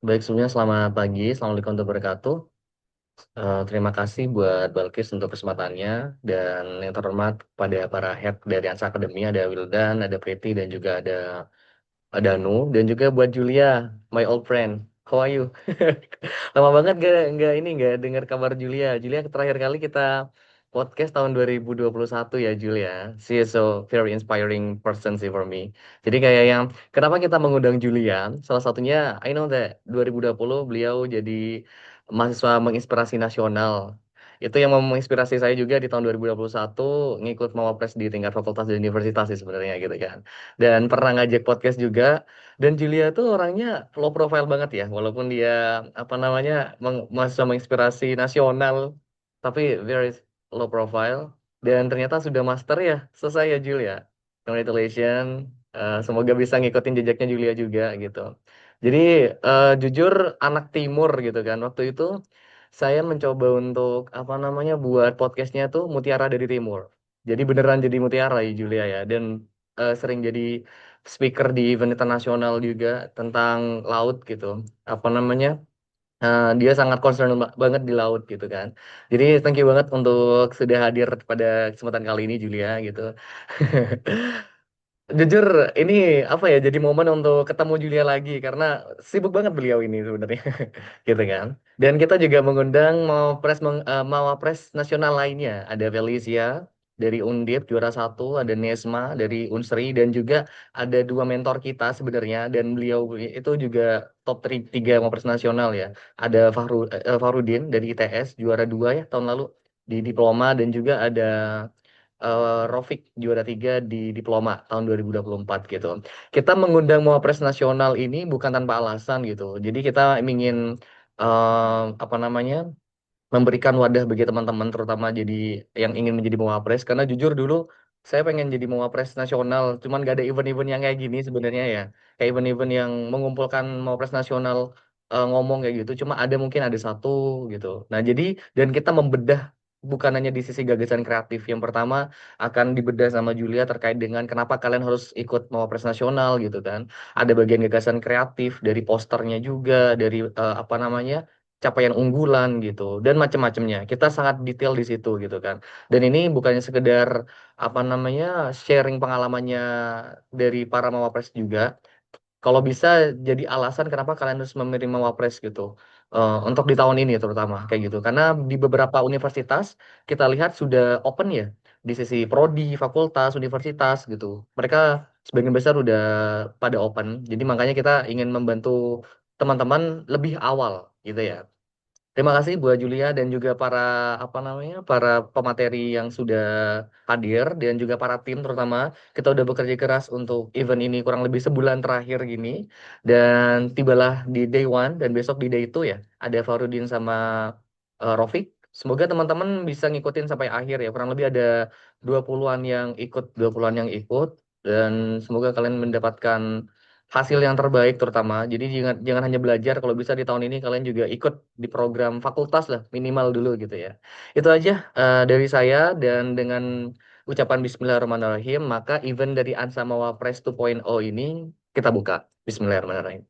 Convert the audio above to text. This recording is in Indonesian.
Baik, sebelumnya selamat pagi. Assalamualaikum warahmatullahi wabarakatuh. Terima kasih buat Balkis untuk kesempatannya dan yang terhormat pada para head dari Ansa Academy, ada Wildan, ada Preti, dan juga ada Danu, dan juga buat Julia, my old friend. How are you? Lama banget gak dengar kabar Julia. Julia terakhir kali kita podcast tahun 2021 ya Julia. She is so very inspiring person sih for me. Jadi kayak yang kenapa kita mengundang Julia? Salah satunya I know that 2020 beliau jadi mahasiswa menginspirasi nasional. Itu yang menginspirasi saya juga di tahun 2021 ngikut Mawapres di tingkat fakultas dan universitas sih sebenarnya gitu kan. Dan pernah ngajak podcast juga, dan Julia tuh orangnya low profile banget ya, walaupun dia apa namanya mahasiswa menginspirasi nasional, tapi very low profile. Dan ternyata sudah master ya, selesai ya Julia. Congratulations. Semoga bisa ngikutin jejaknya Julia juga gitu. Jadi jujur anak timur gitu kan. Waktu itu saya mencoba untuk apa namanya buat podcastnya tuh Mutiara dari Timur. Jadi beneran jadi Mutiara ya Julia ya. Dan sering jadi speaker di event internasional juga tentang laut gitu. Apa namanya? Dia sangat concern banget di laut gitu kan. Jadi thank you banget untuk sudah hadir pada kesempatan kali ini Julia gitu. Jujur ini apa ya jadi momen untuk ketemu Julia lagi karena sibuk banget beliau ini sebenarnya gitu kan. Dan kita juga mengundang Mawapres nasional lainnya. Ada Felicia dari Undip juara satu, ada Nesma dari Unsri dan juga ada dua mentor kita sebenarnya dan beliau itu juga top 3 Mawapres nasional ya. Ada Fahrudin dari ITS juara 2 ya tahun lalu di diploma dan juga ada Rofik juara 3 di diploma tahun 2024 gitu. Kita mengundang Mawapres nasional ini bukan tanpa alasan gitu. Jadi kita ingin apa namanya memberikan wadah bagi teman-teman terutama jadi yang ingin menjadi Mawapres karena jujur dulu saya pengen jadi Mawapres nasional cuman gak ada event-event yang kayak gini sebenarnya ya. Kayak event-event yang mengumpulkan Mawapres nasional ngomong kayak gitu cuma ada mungkin ada satu gitu. Nah, jadi dan kita membedah bukan hanya di sisi gagasan kreatif. Yang pertama akan dibedah sama Julia terkait dengan kenapa kalian harus ikut Mawapres nasional gitu kan. Ada bagian gagasan kreatif dari posternya juga, dari apa namanya capaian unggulan gitu dan macam-macamnya. Kita sangat detail di situ gitu kan. Dan ini bukannya sekedar apa namanya sharing pengalamannya dari para mawapres juga. Kalau bisa jadi alasan kenapa kalian harus menerima wapres gitu. Untuk di tahun ini terutama kayak gitu. Karena di beberapa universitas kita lihat sudah open ya di sisi prodi, fakultas, universitas gitu. Mereka sebagian besar udah pada open. Jadi makanya kita ingin membantu teman-teman lebih awal gitu ya. Terima kasih buat Julia dan juga para apa namanya para pemateri yang sudah hadir dan juga para tim terutama kita udah bekerja keras untuk event ini kurang lebih sebulan terakhir gini dan tibalah di day one dan besok di day two ya ada Farudin sama Rofik. Semoga teman-teman bisa ngikutin sampai akhir ya kurang lebih ada 20-an yang ikut 20-an yang ikut dan semoga kalian mendapatkan hasil yang terbaik terutama. Jadi jangan jangan hanya belajar, kalau bisa di tahun ini kalian juga ikut di program fakultas lah minimal dulu gitu ya. Itu aja dari saya dan dengan ucapan Bismillahirrahmanirrahim, maka event dari Ansa Mawapres 2.0 ini kita buka. Bismillahirrahmanirrahim.